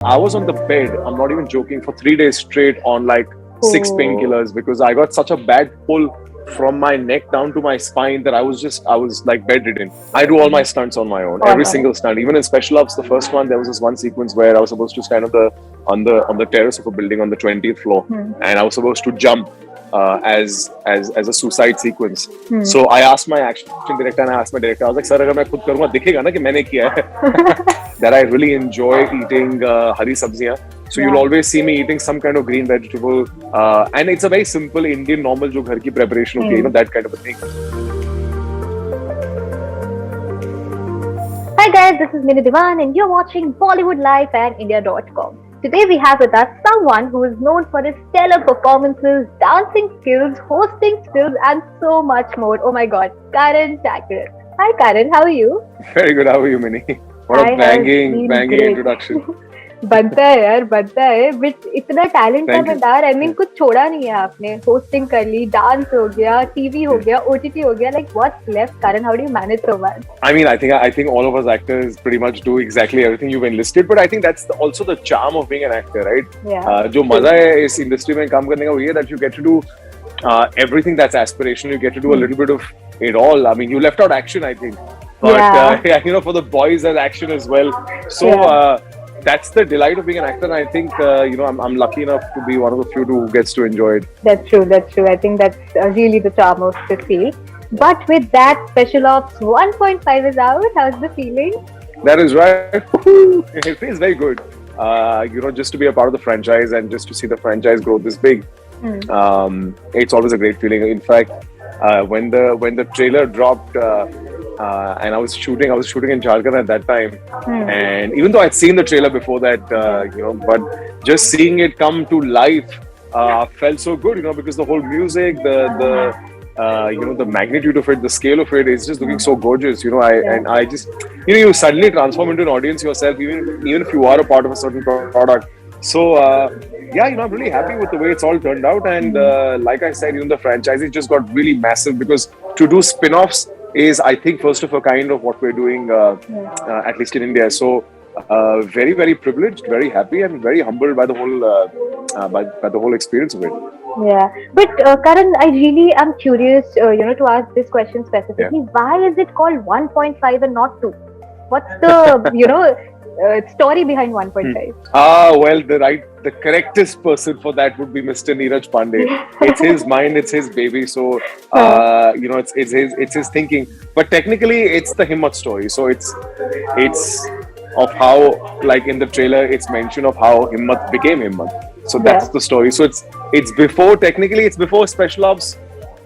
I was on the bed, I'm not even joking, for 3 days straight on like six Oh, painkillers because I got such a bad pull from my neck down to my spine that I was like bedridden. I do all my stunts on my own, all every right. single stunt. Even in special ops, the first one, there was this one sequence where I was supposed to stand on the terrace of a building on the 20th floor, Hmm. and I was supposed to jump as a suicide sequence. Hmm. So I asked my action director and I asked my director, I was like, "Sir, अगर मैं खुद करूँगा दिखेगा ना कि मैंने किया है?" That I really enjoy eating hari sabziyan. So you'll Yeah. always see me eating some kind of green vegetable, and it's a very simple Indian normal जो घर की preparation होती है, Hmm. that kind of a thing. Hi guys, this is Mini Divan and you're watching Bollywood Live and India.com. Today we have with us someone who is known for his stellar performances, dancing skills, hosting skills and so much more. Oh my god, Karan Tacker. Hi Karan, how are you? Very good. How are you, Mini? What I a have banging, been banging great. introduction. बनता है यार, बनता है, but इतना talent का Thank you. भंडार, I mean कुछ छोड़ा नहीं है आपने. होस्टिंग कर ली, डांस हो गया, टीवी हो गया, ओटीटी हो गया, like what's left Karan, how do you manage so much? I mean, I think all of us actors pretty much do exactly everything you've enlisted, but I think that's also the charm of being an actor, right? Yeah. जो मजा है इस industry में काम करने का वो ये that you get to do everything that's aspirational. You get to do a little bit of it all. I mean, you left out action, I think, but Yeah. yeah, you know, for the boys, there's action as well. So Yeah. that's the delight of being an actor. And I think you know, I'm lucky enough to be one of the few who gets to enjoy it. That's true, that's true. I think that's really the charm of this field. But with that, Special Ops 1.5 is out. How's the feeling? That is right. It feels very good. You know, just to be a part of the franchise and just to see the franchise grow this big, it's always a great feeling. In fact, when the trailer dropped, and I was shooting in Jharkhand at that time, and even though I'd seen the trailer before that, you know, but just seeing it come to life felt so good, you know, because the whole music, the you know, the magnitude of it, the scale of it is just looking so gorgeous, you know. I just, you know, you suddenly transform into an audience yourself, even if you are a part of a certain product. So yeah, you know, I'm really happy with the way it's all turned out, and like I said, you know, the franchise just got really massive because to do spin-offs is, I think, first of a kind of what we're doing, at least in India. So very, very privileged, very happy, and very humbled by the whole by the whole experience of it. Yeah. But Karan, I really am curious, you know, to ask this question specifically. Why is it called 1.5 and not 2? What's the, you know, story behind 1.5? Well, the correctest person for that would be Mr. Neeraj Pandey. It's his mind, it's his baby. So, you know, it's his thinking. But technically, it's the Himmat story. So it's of how, like in the trailer, it's mention of how Himmat became Himmat. So that's the story. So it's before, technically, it's before Special Ops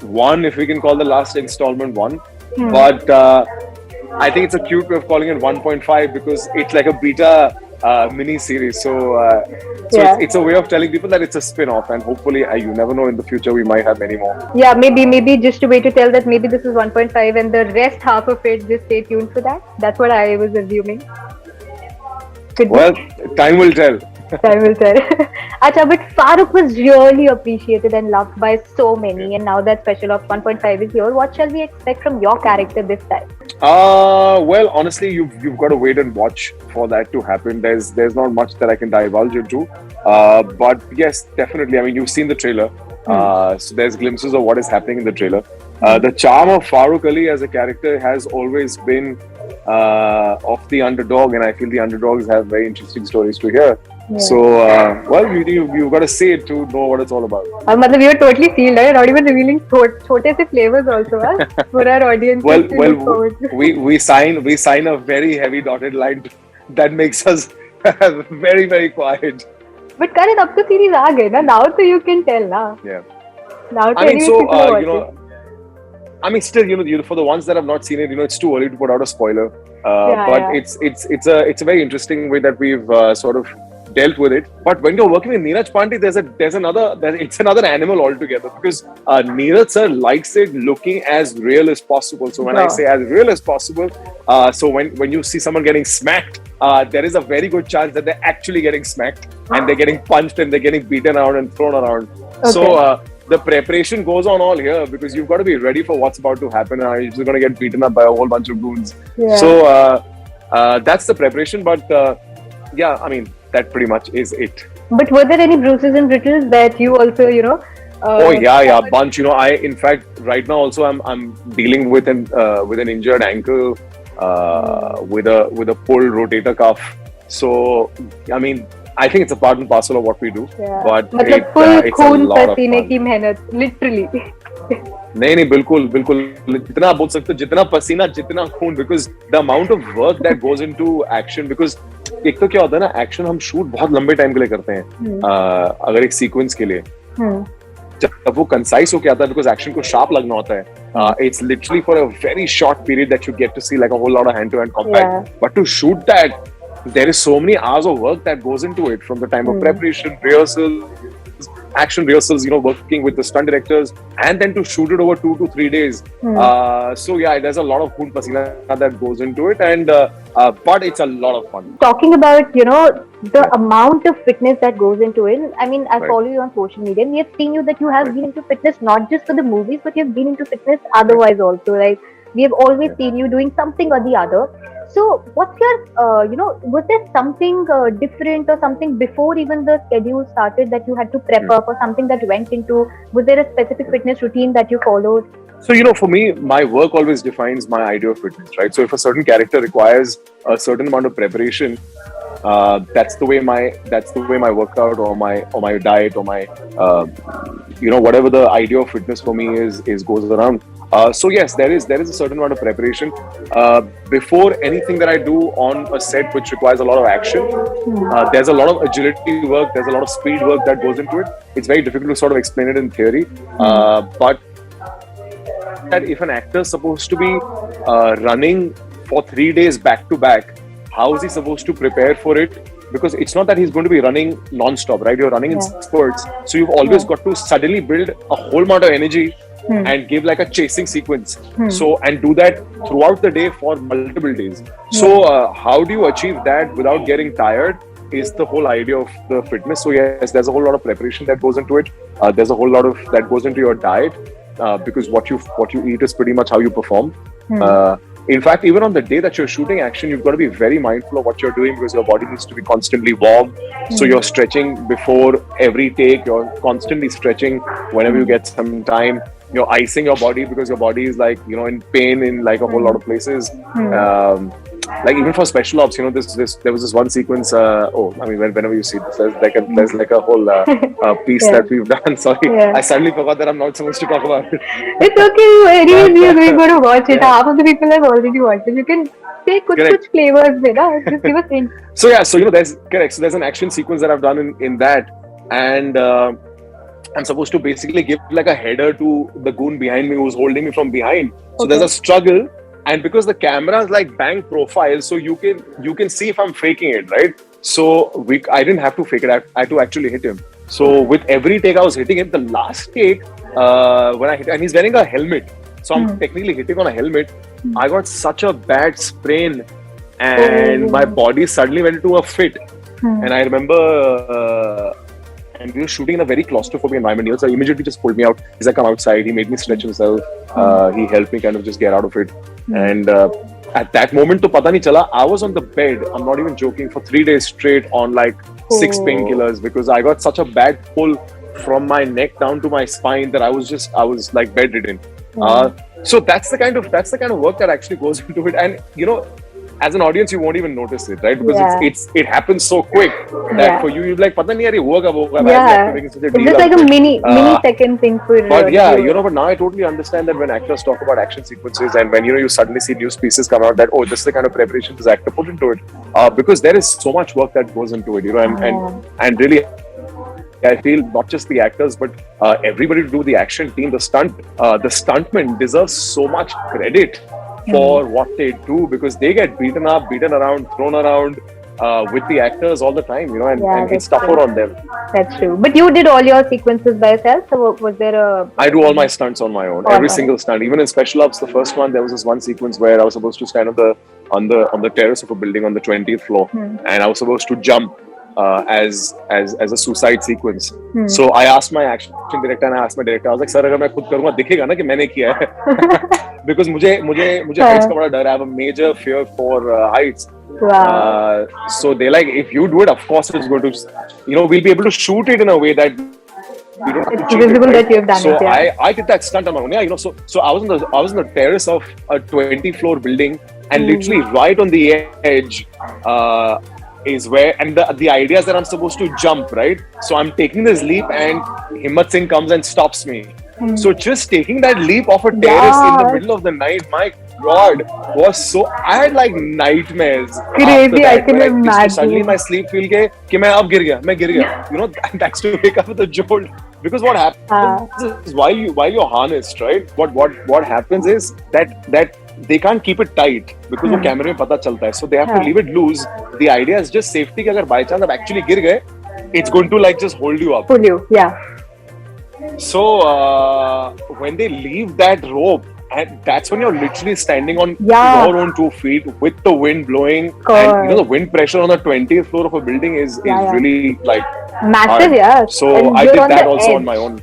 1, if we can call the last installment 1. But I think it's a cute way of calling it 1.5 because it's like a beta mini series. So, it's a way of telling people that it's a spin-off, and hopefully, you never know, in the future we might have many more. Yeah, maybe just a way to tell that maybe this is 1.5 and the rest half of it, just stay tuned for that. That's what I was assuming. Could Well, time will tell. Time will tell. Acha, but Farooq was really appreciated and loved by so many, and now that Special Ops 1.5 is here, what shall we expect from your character this time? Well, honestly, you've got to wait and watch for that to happen. There's not much that I can divulge into, but yes, definitely. I mean, you've seen the trailer, so there's glimpses of what is happening in the trailer. The charm of Farooq Ali as a character has always been of the underdog, and I feel the underdogs have very interesting stories to hear. Yeah. So, well, you've got to see it to know what it's all about. Matlab, you're totally sealed, right? Not even revealing छोटे से flavors also, huh? For our audience. Well, we sign a very heavy dotted line that makes us very, very quiet. But Karan, अब तो series आ गई ना? Now तो you can tell ना. Yeah. Now तो I mean, anyways so people are you watching. know, I mean, still, you know, for the ones that have not seen it, you know, it's too early to put out a spoiler. But it's a very interesting way that we've sort of dealt with it. But when you're working with Neeraj Pandey, it's another animal altogether, because Neeraj sir likes it looking as real as possible. So when I say as real as possible, so when you see someone getting smacked, there is a very good chance that they're actually getting smacked and they're getting punched and they're getting beaten around and thrown around. Okay. So the preparation goes on all here, because you've got to be ready for what's about to happen. You're just going to get beaten up by a whole bunch of goons. Yeah. So that's the preparation. But yeah, I mean, that pretty much is it. But were there any bruises and brittles that you also, Oh yeah, bunch. In fact, right now also I'm dealing with an injured ankle, with a pulled rotator cuff. So I mean, I think it's a part and parcel of what we do. Yeah. But मतलब full it's a खून lot of पसीने fun. की मेहनत, literally. नहीं बिल्कुल बिल्कुल जितना बोल सकते हो जितना पसीना जितना खून because the amount of work that goes into action because एक तो क्या होता है ना एक्शन हम शूट बहुत लंबे टाइम के लिए करते हैं अगर एक सीक्वेंस के लिए जब वो कंसाइज होके आता है बिकॉज एक्शन को शार्प लगना होता है it's literally for a very short period that you get to see like a whole lot of hand to hand combat but to shoot that there is so many hours of work that goes into it from the time of preparation rehearsals action rehearsals working with the stunt directors and then to shoot it over 2 to 3 days so yeah there's a lot of khun pasina that goes into it and but it's a lot of fun. Talking about the amount of fitness that goes into it, I mean, I follow you on social media and we have seen you that you have been into fitness not just for the movies but you've been into fitness otherwise also. Like we have always seen you doing something or the other. So what's your was there something different or something before even the schedule started that you had to prep up or something that went into, was there a specific fitness routine that you followed? So for me my work always defines my idea of fitness, right? So if a certain character requires a certain amount of preparation, that's the way my workout or my diet or my whatever the idea of fitness for me is goes around. So yes, there is a certain amount of preparation before anything that I do on a set which requires a lot of action. There's a lot of agility work, there's a lot of speed work that goes into it. It's very difficult to sort of explain it in theory, but that if an actor is supposed to be running for 3 days back to back, how is he supposed to prepare for it? Because it's not that he's going to be running non-stop, right? You're running in spurts, so you've always got to suddenly build a whole amount of energy and give like a chasing sequence. So and do that throughout the day for multiple days. So how do you achieve that without getting tired is the whole idea of the fitness. So yes, there's a whole lot of preparation that goes into it. There's a whole lot of that goes into your diet because what you eat is pretty much how you perform. In fact, even on the day that you're shooting action, you've got to be very mindful of what you're doing because your body needs to be constantly warm. So you're stretching before every take. You're constantly stretching whenever you get some time. You're icing your body because your body is like in pain in like a whole lot of places. Like even for special ops, there was this one sequence. Whenever you see this, there's like a whole piece that we've done. Sorry, I suddenly forgot that I'm not supposed to talk about it. It's okay. Anyways, we're going to watch it. Half of the people have already watched it. You can take kuch flavors with us. Just give us hint. So yeah, so there's correct. So there's an action sequence that I've done in that, and I'm supposed to basically give like a header to the goon behind me who's holding me from behind. So there's a struggle. And because the camera is like bang profile, so you can see if I'm faking it, right? So I didn't have to fake it. I had to actually hit him. So with every take I was hitting him. The last take when I hit, and he's wearing a helmet, so I'm technically hitting on a helmet. I got such a bad sprain, and my body suddenly went into a fit. And I remember. And we were shooting in a very claustrophobic environment. So he immediately just pulled me out. He's like, come outside. He made me stretch himself. He helped me kind of just get out of it. And at that moment, to pata nahi chala, I was on the bed. I'm not even joking. For 3 days straight on like 6 painkillers because I got such a bad pull from my neck down to my spine that I was like bedridden. So that's the kind of work that actually goes into it. And as an audience, you won't even notice it, right? Because it happens so quick that for you, you're like, "Pata nahi yaar, ye huwa kab hoga?" It's just like a mini second thing for. But but now I totally understand that when actors talk about action sequences and when you suddenly see news pieces come out that this is the kind of preparation this actor put into it, because there is so much work that goes into it, and really. I feel not just the actors, but everybody to do the action team, the stuntmen deserve so much credit for what they do because they get beaten up, beaten around, thrown around with the actors all the time, and it's tougher on them. That's true. But you did all your sequences by yourself, so was there a... I do all my stunts on my own, every single stunt. Even in special ops, the first one, there was this one sequence where I was supposed to stand on the terrace of a building on the 20th floor, and I was supposed to jump as a suicide sequence. So I asked my action director and I asked my director, I was like, sir, अगर मैं खुद करूँगा दिखेगा ना कि मैंने किया है? Because मुझे heights का बड़ा डर है. I have a major fear for heights. Wow. So they're like, if you do it, of course it's going to, we'll be able to shoot it in a way that we don't have to It's cheat it, visible right? that you've done So it, yeah. I did that stunt on my own. Yeah, so I was on the terrace of a 20-floor building, and literally right on the edge is where, and the idea is that I'm supposed to jump, right? So I'm taking this leap, and Himmat Singh comes and stops me. So just taking that leap off a terrace in the Yeah. middle of the night, my God, was so. I had like nightmares. Crazy, after that, I can where used to imagine. Suddenly my sleep feel ke कि मैं अब गिर गया, मैं गिर गया. That's to wake up with a jolt. Because what happens is while you're harnessed, right? What happens is that they can't keep it tight because वो कैमरे में पता चलता है. So they have to leave it loose. The idea is just safety कि अगर by chance आप actually गिर गए, it's going to like just hold you up. Pull you, yeah. So when they leave that rope, and that's when you're literally standing on Yeah. your own 2 feet with the wind blowing, Correct. and the wind pressure on the 20th floor of a building is Yeah. really like Massive, hard. yeah. So And I you're did on that the also edge. on my own.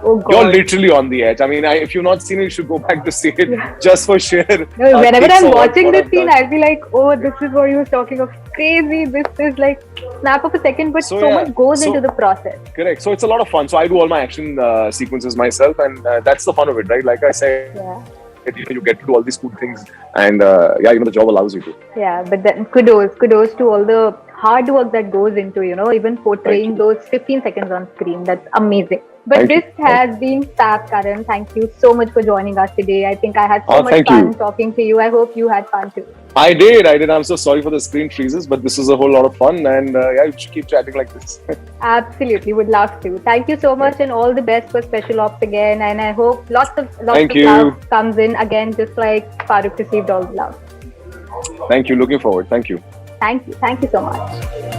Oh God. You're literally on the edge. I mean, if you've not seen it, you should go back to see it just for sheer. No, whenever kicks I'm of watching what this I've scene, done. I'll be like, oh, this is what he was talking of. Crazy. This is like snap of a second, but so yeah. much goes So- into the process. Correct. So it's a lot of fun. So I do all my action sequences myself, and that's the fun of it, right? Like I said, Yeah. you get to do all these cool things, and the job allows you to. Yeah, but then kudos to all the hard work that goes into, even portraying Thank you. those 15 seconds on screen. That's amazing. But Thank you. this has been Fab, Karan. Thank you so much for joining us today. I think I had so much thank fun you. talking to you. I hope you had fun too. I did. I'm so sorry for the screen freezes, but this is a whole lot of fun, and we should keep chatting like this. Absolutely, would love to. Thank you so much, and all the best for Special Ops again. And I hope lots of Thank you. love comes in again, just like Farooq received all the love. Thank you. Looking forward. Thank you. Thank you so much.